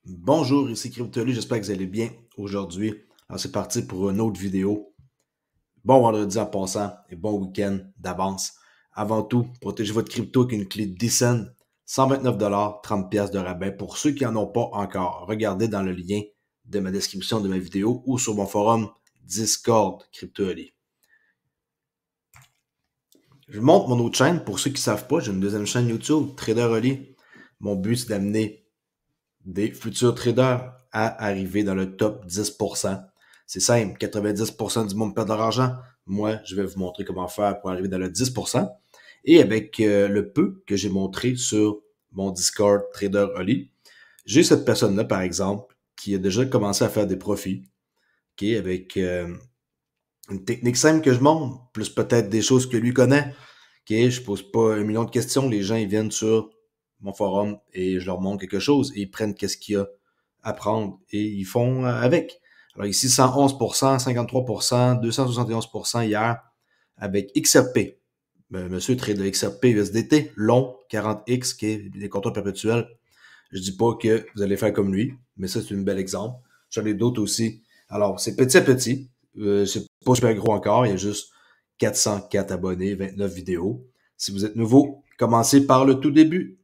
Bonjour, ici Cryptolu, j'espère que vous allez bien aujourd'hui. Alors c'est parti pour une autre vidéo. Bon vendredi en passant et bon week-end d'avance. Avant tout, protégez votre crypto avec une clé DCEN, 129$, 30$ de rabais. Pour ceux qui n'en ont pas encore, regardez dans le lien de ma description de ma vidéo ou sur mon forum Discord Cryptolu. Je vous montre mon autre chaîne. Pour ceux qui ne savent pas, j'ai une deuxième chaîne YouTube, Trader Mon but, c'est d'amener des futurs traders à arriver dans le top 10%. C'est simple, 90% du monde perd de l'argent. Moi, je vais vous montrer comment faire pour arriver dans le 10%. Et avec le peu que j'ai montré sur mon Discord Trader Oli, j'ai cette personne-là, par exemple, qui a déjà commencé à faire des profits, okay, avec une technique simple que je montre, plus peut-être des choses que lui connaît. Okay, je pose pas 1 million de questions, les gens ils viennent sur mon forum et je leur montre quelque chose et ils prennent qu'est-ce qu'il y a à prendre et ils font avec. Alors ici 111%, 53%, 271% hier avec XRP. Monsieur trade de XRP USDT, long, 40X, qui est des compteurs perpétuels. Je dis pas que vous allez faire comme lui, mais ça c'est un bel exemple. J'en ai d'autres aussi. Alors c'est petit à petit, c'est pas super gros encore, il y a juste 404 abonnés, 29 vidéos. Si vous êtes nouveau, commencez par le tout début.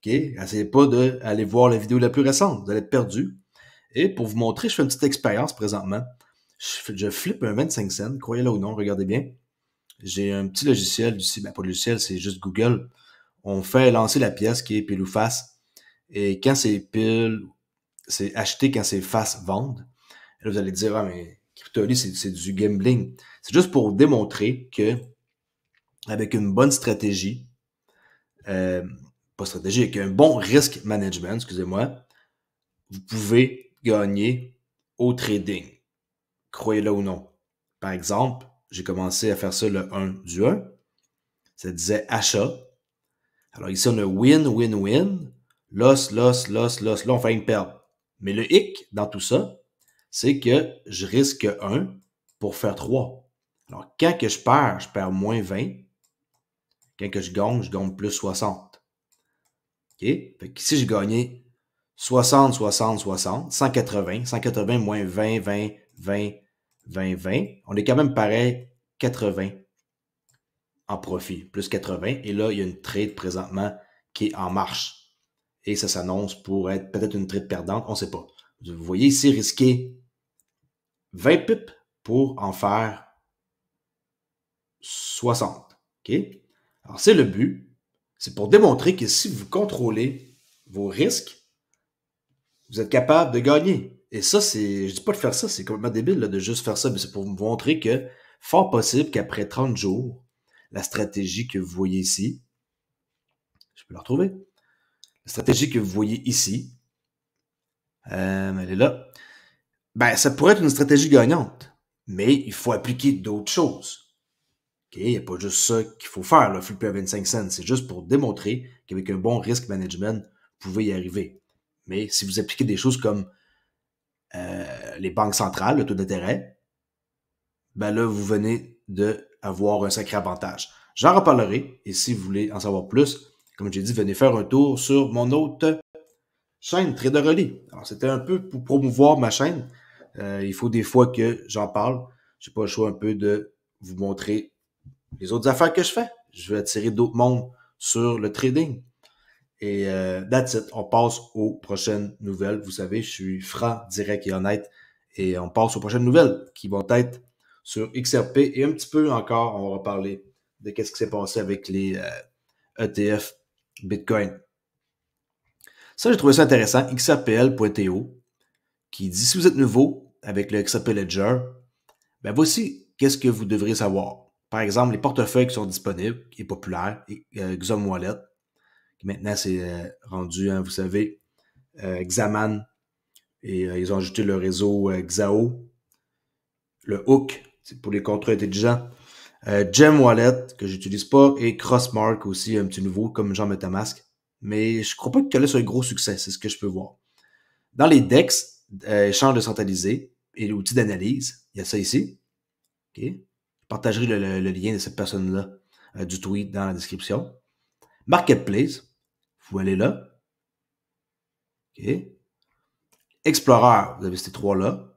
OK? Essayez pas d'aller voir la vidéo la plus récente. Vous allez être perdu. Et pour vous montrer, je fais une petite expérience présentement. Je flippe un 25 cents, croyez-le ou non, regardez bien. J'ai un petit logiciel ici, ben pas de logiciel, c'est juste Google. On fait lancer la pièce qui est pile ou face. Et quand c'est pile, c'est acheter quand c'est face vendre. Et là, vous allez dire, ah, mais Crypto.ly, c'est du gambling. C'est juste pour démontrer que avec une bonne stratégie, pas stratégie, avec un bon risk management, excusez-moi, vous pouvez gagner au trading. Croyez-le ou non. Par exemple, j'ai commencé à faire ça le 1 du 1. Ça disait achat. Alors ici, on a win, win, win. Loss, loss, loss, loss. Là, on fait une perdre. Mais le hic dans tout ça, c'est que je risque 1 pour faire 3. Alors, quand que je perds moins 20. Quand que je gagne plus 60. OK? Fait qu'ici, j'ai gagné 60, 60, 60, 180, 180 moins 20, 20, 20, 20, 20. On est quand même pareil, 80 en profit, plus 80. Et là, il y a une trade présentement qui est en marche. Et ça s'annonce pour être peut-être une trade perdante, on ne sait pas. Vous voyez ici, risquer 20 pips pour en faire 60. OK? Alors, c'est le but. C'est pour démontrer que si vous contrôlez vos risques, vous êtes capable de gagner. Et ça, je dis pas de faire ça, c'est complètement débile là, de juste faire ça, mais c'est pour vous montrer que, fort possible qu'après 30 jours, la stratégie que vous voyez ici, je peux la retrouver, la stratégie que vous voyez ici, elle est là, ben, ça pourrait être une stratégie gagnante, mais il faut appliquer d'autres choses. Okay? Il n'y a pas juste ça qu'il faut faire, là, flipper à 25 cents. C'est juste pour démontrer qu'avec un bon risk management, vous pouvez y arriver. Mais si vous appliquez des choses comme les banques centrales, le taux d'intérêt, ben là, vous venez d'avoir un sacré avantage. J'en reparlerai, et si vous voulez en savoir plus, comme j'ai dit, venez faire un tour sur mon autre chaîne, Trader Oli. Alors, c'était un peu pour promouvoir ma chaîne. Il faut des fois que j'en parle. J'ai pas le choix un peu de vous montrer les autres affaires que je fais. Je vais attirer d'autres mondes sur le trading. Et that's it. On passe aux prochaines nouvelles. Vous savez, je suis franc, direct et honnête. Et on passe aux prochaines nouvelles qui vont être sur XRP et un petit peu encore, on va reparler de qu'est-ce qui s'est passé avec les ETF Bitcoin. Ça, j'ai trouvé ça intéressant. XRPL.to qui dit si vous êtes nouveau avec le XRP Ledger, ben voici qu'est-ce que vous devriez savoir. Par exemple, les portefeuilles qui sont disponibles, qui est populaire, Xom Wallet, qui maintenant c'est rendu, hein, vous savez, Xaman, et ils ont ajouté le réseau Xao, le Hook, c'est pour les contrats intelligents, Gem Wallet, que j'utilise pas, et Crossmark aussi, un petit nouveau, comme Jean MetaMask. Mais je crois pas que là, c'est un gros succès, c'est ce que je peux voir. Dans les DEX, échange décentralisé et l'outil d'analyse, il y a ça ici. OK? Je partagerai le lien de cette personne-là du tweet dans la description. Marketplace, vous allez là. OK? Explorer, vous avez ces trois-là.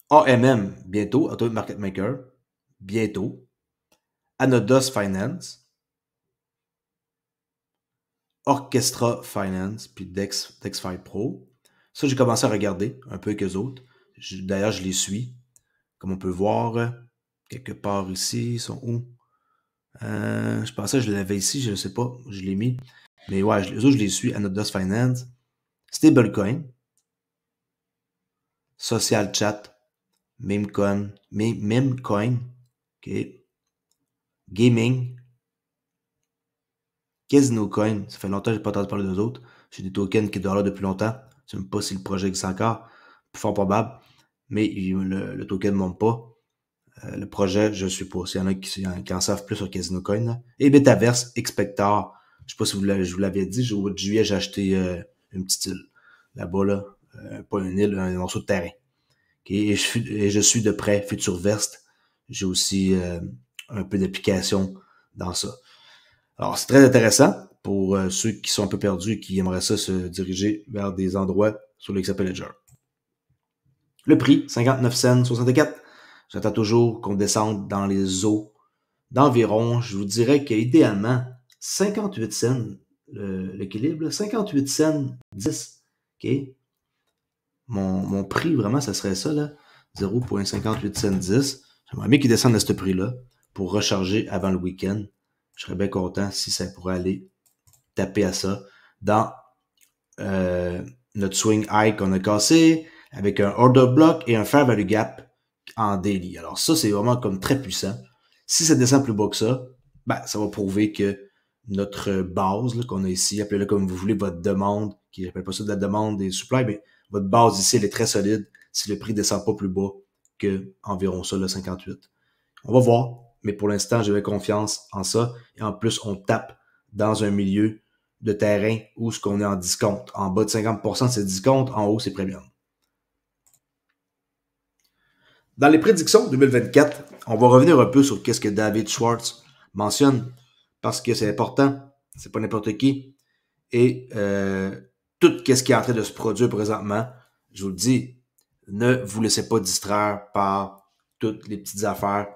AMM, bientôt. Automatic Market Maker, bientôt. Anodos Finance. Orchestra Finance, puis DexFi Pro. Ça, j'ai commencé à regarder un peu avec eux autres. D'ailleurs, je les suis. Comme on peut voir, quelque part ici, ils sont où? Je pensais que je l'avais ici, je ne sais pas, je l'ai mis. Mais ouais, eux autres, je les suis. Anodos Finance, Stablecoin, Social Chat, Memecoin, OK, Gaming, Casino Coin. Ça fait longtemps que je n'ai pas entendu parler d'eux autres. J'ai des tokens qui sont là depuis longtemps. Je ne sais même pas si le projet existe encore. Plus fort probable. Mais le token ne monte pas. Le projet, je ne sais pas. S'il y en a qui en savent plus sur Casino Coin. Là. Et Metaverse, Expector. Je ne sais pas si je vous l'avais dit. Au mois de juillet, j'ai acheté une petite île. Là-bas, là. Pas une île, un morceau de terrain. Okay? Et je suis de près Futurverse. J'ai aussi un peu d'application dans ça. Alors, c'est très intéressant pour ceux qui sont un peu perdus et qui aimeraient ça se diriger vers des endroits sur l'XRP Ledger. Le prix, 59 cents, 64. J'attends toujours qu'on descende dans les eaux d'environ, je vous dirais qu'idéalement, 58 cents l'équilibre, 58 cents, 10. OK? Mon prix, vraiment, ça serait ça, là. 0.58 cents 10. J'aimerais bien qu'il descende à ce prix-là pour recharger avant le week-end. Je serais bien content si ça pourrait aller taper à ça dans notre swing high qu'on a cassé avec un order block et un fair value gap en daily. Alors ça, c'est vraiment comme très puissant. Si ça descend plus bas que ça, ben, ça va prouver que notre base qu'on a ici, appelez-le comme vous voulez, votre demande, qui n'appelle pas ça de la demande des supply, mais votre base ici, elle est très solide si le prix descend pas plus bas que environ ça, le 58. On va voir, mais pour l'instant, j'avais confiance en ça. Et en plus, on tape dans un milieu de terrain où ce qu'on est en discount. En bas de 50%, c'est discount, en haut, c'est premium. Dans les prédictions 2024, on va revenir un peu sur qu'est-ce que David Schwartz mentionne, parce que c'est important, c'est pas n'importe qui. Et tout ce qui est en train de se produire présentement, je vous le dis, ne vous laissez pas distraire par toutes les petites affaires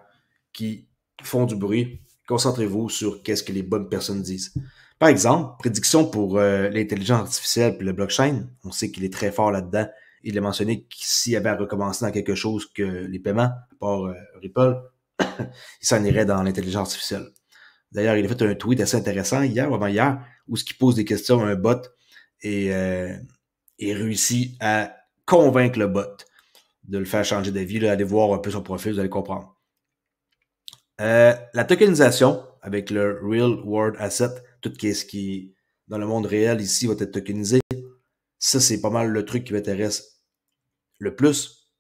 qui font du bruit. Concentrez-vous sur qu'est-ce que les bonnes personnes disent. Par exemple, prédiction pour l'intelligence artificielle et le blockchain. On sait qu'il est très fort là-dedans. Il a mentionné que s'il avait à recommencer dans quelque chose que les paiements, à part Ripple, il s'en irait dans l'intelligence artificielle. D'ailleurs, il a fait un tweet assez intéressant hier ou avant-hier où il pose des questions à un bot et réussit à convaincre le bot de le faire changer d'avis. Allez voir un peu son profil, vous allez comprendre. La tokenisation avec le Real World Asset, tout ce qui dans le monde réel ici va être tokenisé. Ça, c'est pas mal le truc qui m'intéresse le plus.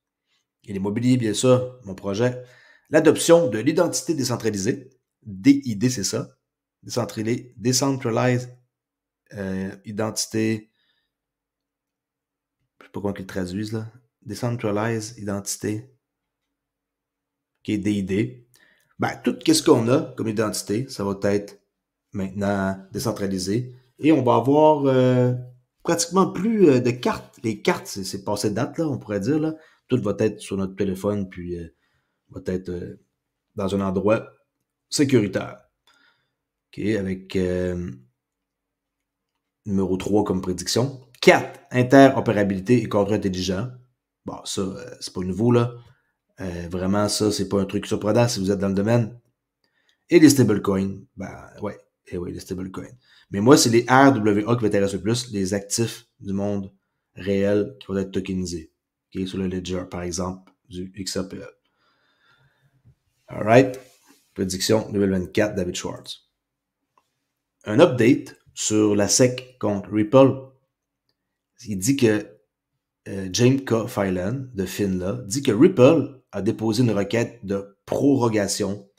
Et l'immobilier, bien sûr, mon projet. L'adoption de l'identité décentralisée. DID, c'est ça. Decentralized identité. Je sais pas comment ils le traduisent, là. Decentralized identité. Qui est DID. Ben, tout ce qu'on a comme identité, ça va être maintenant décentralisé. Et on va avoir pratiquement plus de cartes. Les cartes, c'est passé de date, là, on pourrait dire. Là. Tout va être sur notre téléphone, puis va être dans un endroit sécuritaire. OK, avec numéro 3 comme prédiction. 4, interopérabilité et contrôle intelligent. Bon, ça, c'est pas nouveau, là. Vraiment, ça, c'est pas un truc surprenant si vous êtes dans le domaine. Et les stablecoins. Ben, ouais. Et oui, les stablecoins. Mais moi, c'est les RWA qui m'intéressent le plus, les actifs du monde réel qui vont être tokenisés. Okay, sur le Ledger, par exemple, du XRPL. Alright. Prédiction 2024, David Schwartz. Un update sur la SEC contre Ripple. Il dit que James K. Phelan de Finla dit que Ripple a déposé une requête de prorogation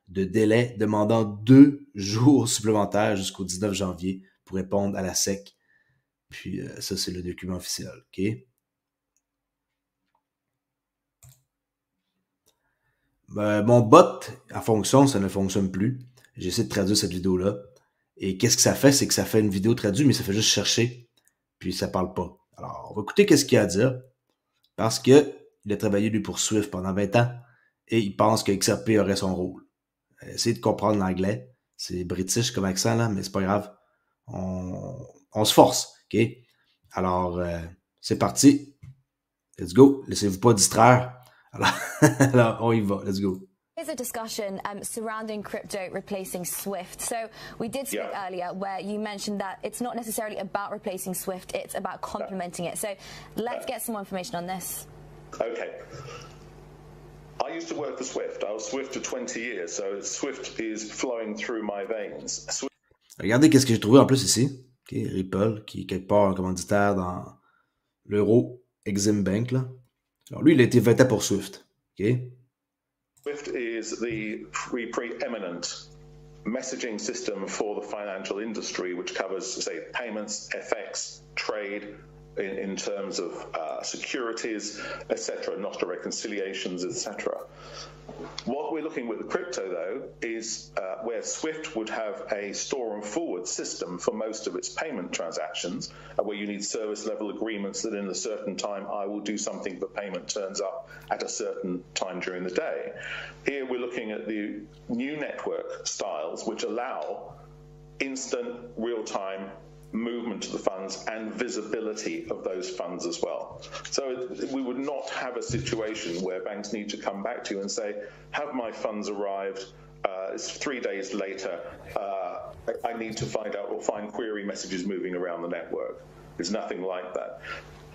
de délai demandant 2 jours supplémentaires jusqu'au 19 janvier pour répondre à la SEC. Puis ça, c'est le document officiel. OK? Mon bot en fonction, ça ne fonctionne plus. J'essaie de traduire cette vidéo-là. Et qu'est-ce que ça fait? C'est que ça fait une vidéo traduite, mais ça fait juste chercher. Puis ça parle pas. Alors, on va écouter qu'est-ce qu'il a à dire, parce que il a travaillé, lui, pour Swift pendant 20 ans, et il pense que XRP aurait son rôle. Essayez de comprendre l'anglais. C'est british comme accent, là, mais c'est pas grave. On se force, OK? Alors, c'est parti. Let's go. Laissez-vous pas distraire. Alors, alors, on y va. Let's go. Here's a discussion surrounding crypto replacing SWIFT. So we did speak earlier where you mentioned that it's not necessarily about replacing SWIFT, it's about complementing it. So let's get some more information on this. Okay. I used to work for Swift. I was Swift for 20 years, so Swift is flowing through my veins. Regardez qu'est-ce que j'ai trouvé en plus ici. Okay, Ripple, qui est quelque part un commanditaire dans l'euro Exim Bank. Là. Alors lui, il a été voté pour Swift. Okay? Swift is the preeminent messaging system for the financial industry, which covers, say, payments, FX, trade, in terms of securities, etc., Nostra reconciliations, etc. What we're looking with the crypto, though, is where Swift would have a store and forward system for most of its payment transactions, where you need service level agreements that in a certain time I will do something, but payment turns up at a certain time during the day. Here we're looking at the new network styles, which allow instant, real-time movement of the funds and visibility of those funds as well. So we would not have a situation where banks need to come back to you and say, have my funds arrived? It's 3 days later. I need to find out or find query messages moving around the network. There's nothing like that.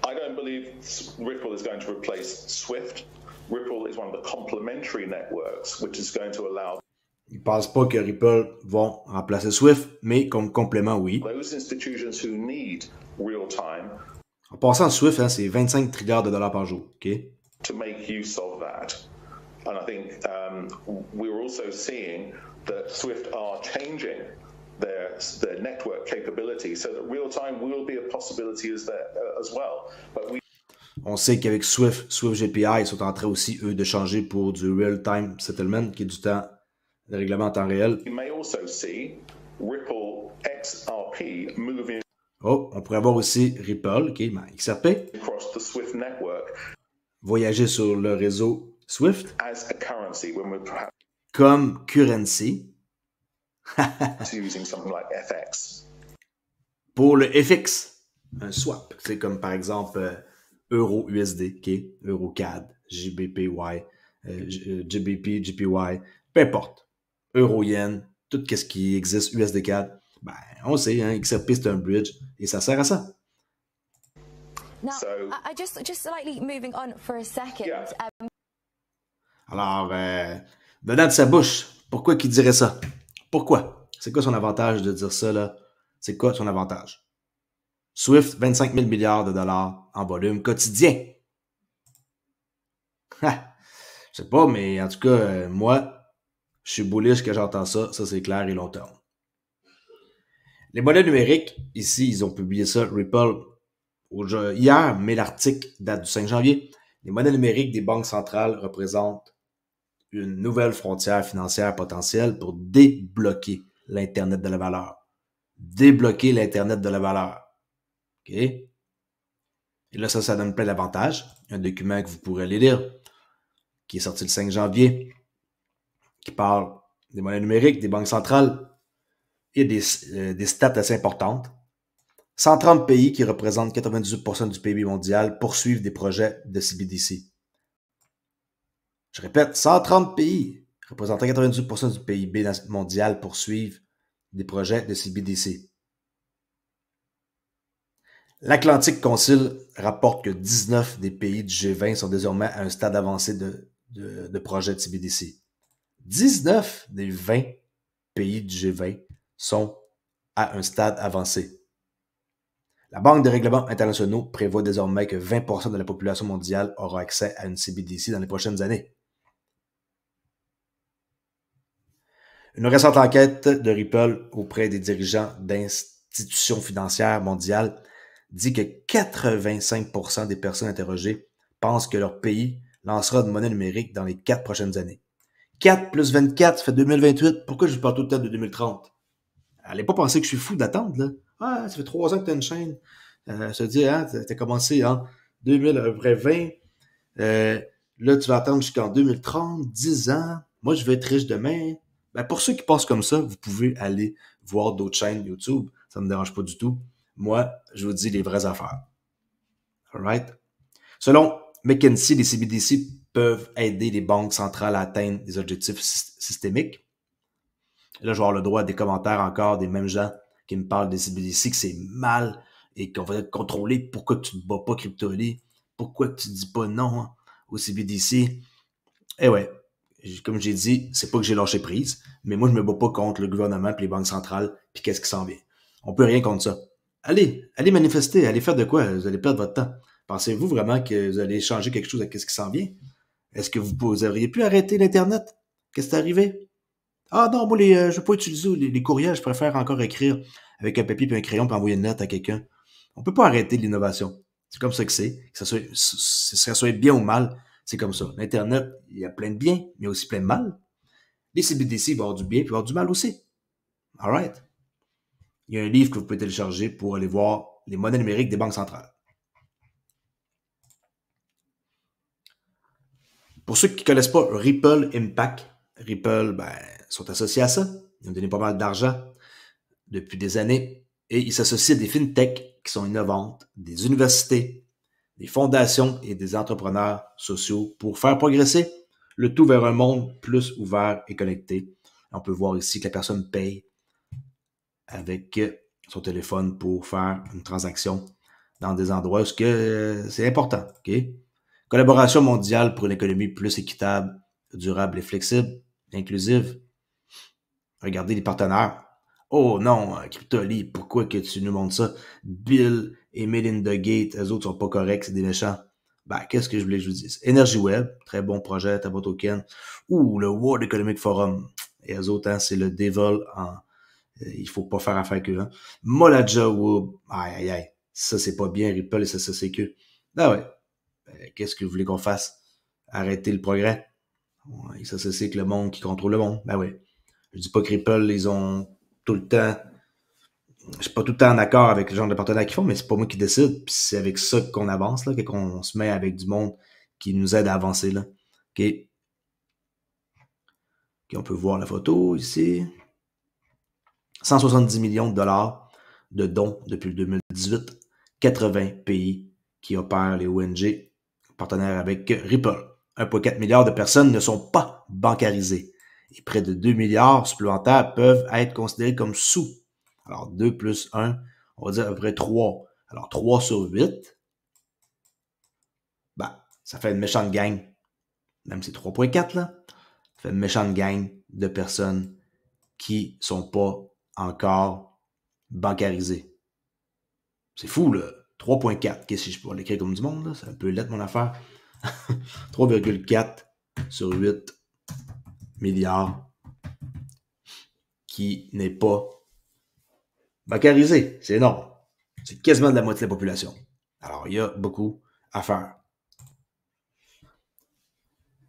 I don't believe Ripple is going to replace Swift. Ripple is one of the complementary networks, which is going to allow. Ils ne pensent pas que Ripple vont remplacer Swift, mais comme complément, oui. Those institutions who need real time. En passant, Swift, hein, c'est 25 trilliards de dollars par jour. OK? To make use of that. And I think we're also seeing that Swift are changing their network capability so that real time will be a possibility as well. But we On sait qu'avec Swift GPI, ils sont en train aussi, eux, de changer pour du real-time settlement, qui est du temps de règlement en temps réel. You may also see Ripple XRP moving. Oh, on pourrait avoir aussi Ripple, OK, ben, XRP. Across the Swift network. Voyager sur le réseau Swift. As a currency, when we're perhaps comme currency. using something like FX. Pour le FX, un swap. C'est comme par exemple Euro USD, OK, Euro CAD, GBPY, GBP, GPY, peu importe. Euro Yen, tout ce qui existe USD CAD. Ben, on sait, hein, XRP c'est un bridge et ça sert à ça. Now, I just slightly moving on for a second. Yeah. Alors, venant de sa bouche, pourquoi qu'il dirait ça? Pourquoi? C'est quoi son avantage de dire ça, là? C'est quoi son avantage? Swift, 25 000 milliards de dollars en volume quotidien. Je sais pas, mais en tout cas, moi, je suis bullish que j'entends ça. Ça, c'est clair et long terme. Les monnaies numériques, ici, ils ont publié ça, Ripple, hier, mais l'article date du 5 janvier. Les monnaies numériques des banques centrales représentent une nouvelle frontière financière potentielle pour débloquer l'Internet de la valeur. Débloquer l'Internet de la valeur. OK? Et là, ça donne plein d'avantages. Un document que vous pourrez aller lire, qui est sorti le 5 janvier, qui parle des monnaies numériques, des banques centrales et des stats assez importantes. 130 pays qui représentent 98% du PIB mondial poursuivent des projets de CBDC. Je répète, 130 pays représentant 98% du PIB mondial poursuivent des projets de CBDC. L'Atlantic Council rapporte que 19 des pays du G20 sont désormais à un stade avancé de projets de CBDC. 19 des 20 pays du G20 sont à un stade avancé. La Banque des règlements internationaux prévoit désormais que 20% de la population mondiale aura accès à une CBDC dans les prochaines années. Une récente enquête de Ripple auprès des dirigeants d'institutions financières mondiales dit que 85% des personnes interrogées pensent que leur pays lancera une monnaie numérique dans les 4 prochaines années. 4 plus 24, ça fait 2028. Pourquoi je vous parle tout le temps de 2030? Allez pas penser que je suis fou d'attendre, là. Ah, ça fait 3 ans que tu as une chaîne. Se dire, hein, t'as commencé en 2020, là, tu vas attendre jusqu'en 2030, 10 ans. Moi, je vais être riche demain. Ben, pour ceux qui pensent comme ça, vous pouvez aller voir d'autres chaînes YouTube. Ça ne me dérange pas du tout. Moi, je vous dis les vraies affaires. Alright? Selon McKinsey, les CBDC peuvent aider les banques centrales à atteindre des objectifs systémiques. Là, je vais avoir le droit à des commentaires encore des mêmes gens qui me parlent des CBDC, que c'est mal et qu'on va être contrôlé. Pourquoi tu ne bats pas Crypto.ly? Pourquoi tu ne dis pas non au CBDC? Eh ouais, comme j'ai dit, c'est pas que j'ai lâché prise, mais moi, je me bats pas contre le gouvernement et les banques centrales puis qu'est-ce qui s'en vient. On peut rien contre ça. Allez manifester, allez faire de quoi? Vous allez perdre votre temps. Pensez-vous vraiment que vous allez changer quelque chose avec ce qui s'en vient? Est-ce que vous auriez pu arrêter l'Internet? Qu'est-ce qui est arrivé? Ah non, moi, je ne veux pas utiliser les courriels, je préfère encore écrire avec un papier et un crayon pour envoyer une lettre à quelqu'un. On peut pas arrêter l'innovation. C'est comme ça que c'est. Que ça soit bien ou mal, c'est comme ça. L'Internet, il y a plein de bien, mais il y a aussi plein de mal. Les CBDC vont avoir du bien et vont avoir du mal aussi. All right? Il y a un livre que vous pouvez télécharger pour aller voir les monnaies numériques des banques centrales. Pour ceux qui ne connaissent pas Ripple Impact, Ripple sont associés à ça. Ils ont donné pas mal d'argent depuis des années et ils s'associent à des fintechs qui sont innovantes, des universités, des fondations et des entrepreneurs sociaux pour faire progresser le tout vers un monde plus ouvert et connecté. On peut voir ici que la personne paye avec son téléphone pour faire une transaction dans des endroits où c'est important. Okay? Collaboration mondiale pour une économie plus équitable, durable et flexible, inclusive. Regardez les partenaires. Oh non, Crypto.ly, pourquoi que tu nous montres ça? Bill et Melinda Gates, eux autres sont pas corrects, c'est des méchants. Qu'est-ce que je voulais que je vous dise? Energy Web, très bon projet, Tabo Token. Ou le World Economic Forum. Et eux autres, hein, c'est le devil en... il faut pas faire affaire avec eux. Hein. Molaja Web, aïe. Ça, c'est pas bien, Ripple et SSCQ. Ouais. Qu'est-ce que vous voulez qu'on fasse? Arrêter le progrès? Ouais, ça, c'est que le monde qui contrôle le monde. Oui. Je dis pas que Ripple, ils ont tout le temps... Je suis pas tout le temps en accord avec le genre de partenaires qu'ils font, mais c'est pas moi qui décide. Puis c'est avec ça qu'on avance, là, qu'on se met avec du monde qui nous aide à avancer, là. OK, on peut voir la photo ici. 170 millions de dollars de dons depuis le 2018. 80 pays qui opèrent les ONG partenaires avec Ripple. 1,4 milliard de personnes ne sont pas bancarisées. Et près de 2 milliards supplémentaires peuvent être considérés comme sous. Alors, 2 plus 1, on va dire à peu près 3. Alors, 3 sur 8, ça fait une méchante gang. Même si c'est 3,4, là. Ça fait une méchante gang de personnes qui sont pas encore bancarisées. C'est fou, là. 3,4. Qu'est-ce que je peux l'écrire comme du monde, là? C'est un peu lettre, mon affaire. 3,4 sur 8 milliards qui n'est pas bancarisé. C'est énorme. C'est quasiment de la moitié de la population. Alors, il y a beaucoup à faire.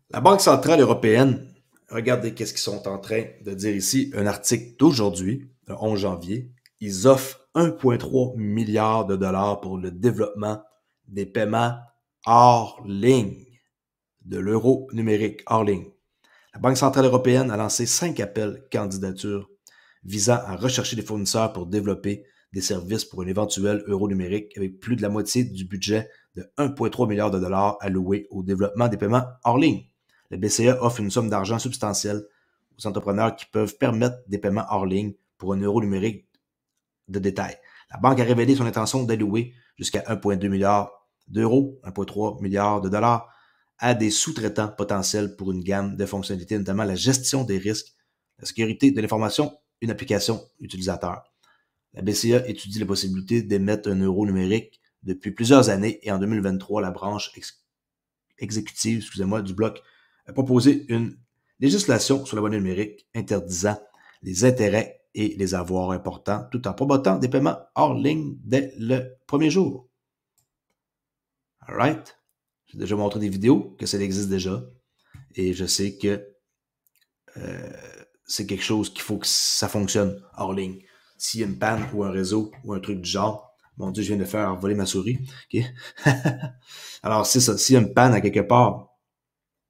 La Banque centrale européenne, regardez qu'est-ce qu'ils sont en train de dire ici. Un article d'aujourd'hui, le 11 janvier. Ils offrent 1,3 milliard de dollars pour le développement des paiements hors ligne, de l'euro numérique hors ligne. La Banque centrale européenne a lancé 5 appels candidatures visant à rechercher des fournisseurs pour développer des services pour un éventuel euro numérique avec plus de la moitié du budget de 1,3 milliard de dollars alloué au développement des paiements hors ligne. La BCE offre une somme d'argent substantielle aux entrepreneurs qui peuvent permettre des paiements hors ligne pour un euro numérique de détail. La banque a révélé son intention d'allouer jusqu'à 1,2 milliard d'euros, 1,3 milliard de dollars à des sous-traitants potentiels pour une gamme de fonctionnalités, notamment la gestion des risques, la sécurité de l'information, une application utilisateur. La BCE étudie la possibilité d'émettre un euro numérique depuis plusieurs années et en 2023, la branche exécutive du bloc a proposé une législation sur la monnaie numérique interdisant les intérêts et les avoirs importants tout en promotant des paiements hors ligne dès le premier jour. All right? J'ai déjà montré des vidéos que ça existe déjà et je sais que c'est quelque chose qu'il faut que ça fonctionne hors ligne. S'il y a une panne ou un réseau ou un truc du genre, Mon Dieu, je viens de faire voler ma souris. OK? Alors, c'est ça. S'il y a une panne à quelque part,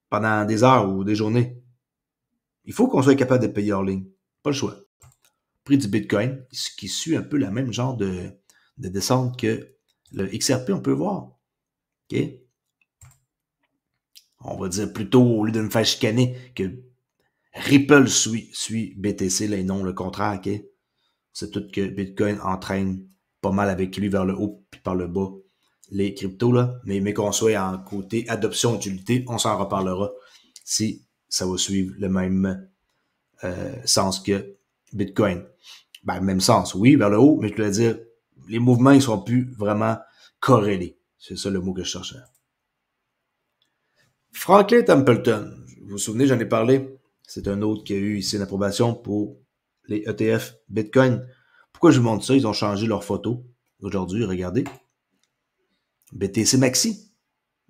pendant des heures ou des journées, il faut qu'on soit capable de payer hors ligne. Pas le choix. Prix du Bitcoin, qui suit un peu le même genre de descente que le XRP, on peut voir. OK? On va dire plutôt, au lieu de me faire chicaner, que Ripple suit BTC, là, et non le contraire. OK? C'est tout que Bitcoin entraîne pas mal avec lui vers le haut puis par le bas les cryptos, là. Mais qu'on soit en côté adoption utilité, on s'en reparlera si ça va suivre le même sens que Bitcoin. Ben, même sens, oui, vers le haut, mais je dois dire, les mouvements, ils sont plus vraiment corrélés. C'est ça le mot que je cherchais. Franklin Templeton, vous vous souvenez, j'en ai parlé. C'est un autre qui a eu ici une approbation pour les ETF Bitcoin. Pourquoi je vous montre ça? Ils ont changé leur photo aujourd'hui, regardez. BTC Maxi.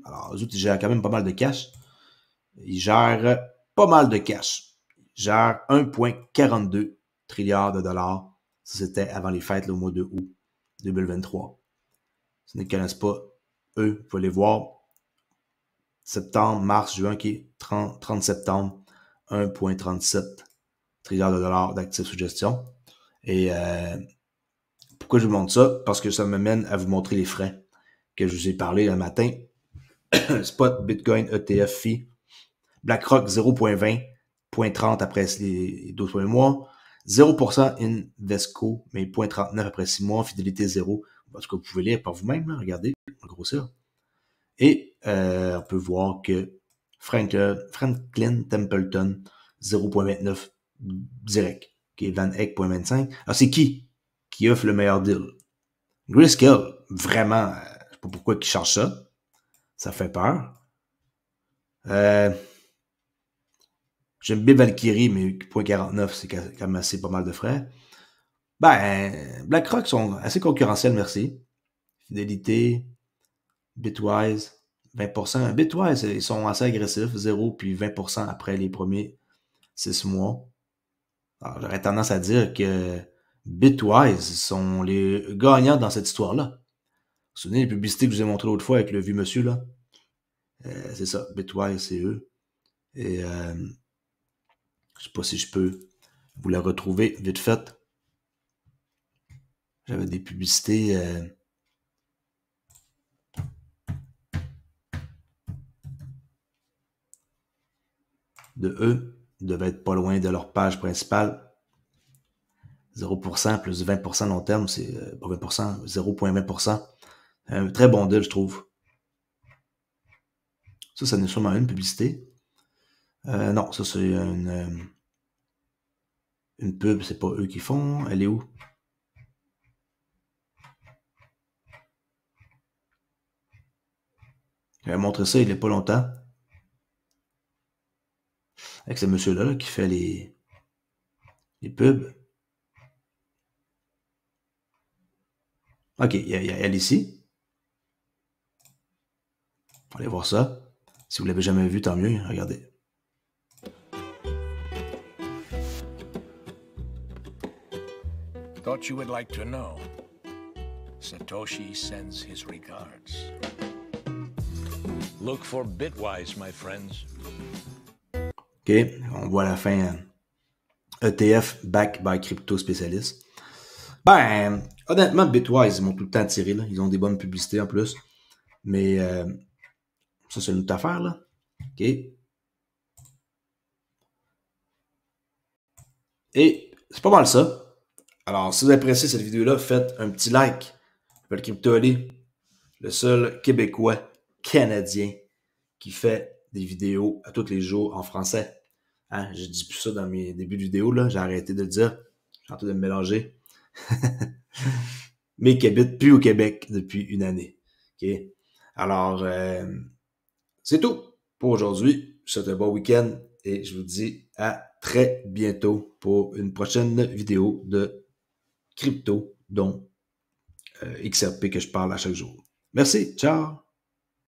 Alors, eux autres, ils gèrent quand même pas mal de cash. Ils gèrent pas mal de cash. Ils gèrent 1,42 trilliards de dollars. Ça, c'était avant les fêtes, là, au mois de août 2023. Si vous ne connaissez pas, eux, vous pouvez les voir. Septembre, mars, juin, qui 30 septembre, 1,37 trilliards de dollars d'actifs sous gestion. Et pourquoi je vous montre ça? Parce que ça me mène à vous montrer les frais que je vous ai parlé le matin. Spot, Bitcoin, ETF, fee. BlackRock, 0,20, 0,30 après les 12 premiers mois. 0% Invesco, mais 0,39 après 6 mois. Fidélité 0. En tout cas, vous pouvez lire par vous-même, là, regardez, en grossir. Et on peut voir que Franklin Templeton, 0,29 direct. Okay, Van Eck, 0,25. Alors, c'est qui offre le meilleur deal? Grayscale, vraiment, je sais pas pourquoi ils cherchent ça. Ça fait peur. J'aime bien Valkyrie, mais 0,49, c'est quand même assez pas mal de frais. Ben, BlackRock sont assez concurrentiels, merci. Fidélité, Bitwise, 20%. Bitwise, ils sont assez agressifs, 0 puis 20% après les premiers 6 mois. Alors, j'aurais tendance à dire que Bitwise sont les gagnants dans cette histoire-là. Vous vous souvenez des publicités que je vous ai montrées l'autre fois avec le vieux monsieur, là? C'est ça, Bitwise, c'est eux. Et je sais pas si je peux vous la retrouver vite fait. J'avais des publicités de eux. Ils devaient être pas loin de leur page principale. 0% plus 20% long terme, c'est pas 20%, 0,20%. Un très bon deal, je trouve. Ça n'est sûrement une publicité. Non, ça c'est une pub, c'est pas eux qui font. Elle est où? J'avais montré ça il n'y a pas longtemps. Avec ce monsieur-là là, qui fait les pubs. OK, il y a elle ici. Allez voir ça. Si vous l'avez jamais vu, tant mieux. Regardez. Thought you would like to know. Satoshi sends his regards. Look for Bitwise, my friends. OK, on voit la fin. ETF back by crypto spécialiste. Ben, honnêtement, Bitwise, ils m'ont tout le temps tiré, là. Ils ont des bonnes publicités en plus. Mais ça, c'est une autre affaire, là. OK. Et c'est pas mal ça. Alors, si vous appréciez cette vidéo-là, faites un petit like. Je m'appelle Crypto Ali, le seul Québécois canadien qui fait des vidéos à tous les jours en français. Hein? Je dis plus ça dans mes débuts de vidéo, là. J'ai arrêté de le dire. J'ai en train de me mélanger. Mais qui habite plus au Québec depuis une année. OK? Alors, c'est tout pour aujourd'hui. Je vous souhaite un bon week-end et je vous dis à très bientôt pour une prochaine vidéo de crypto, dont XRP que je parle à chaque jour. Merci, ciao!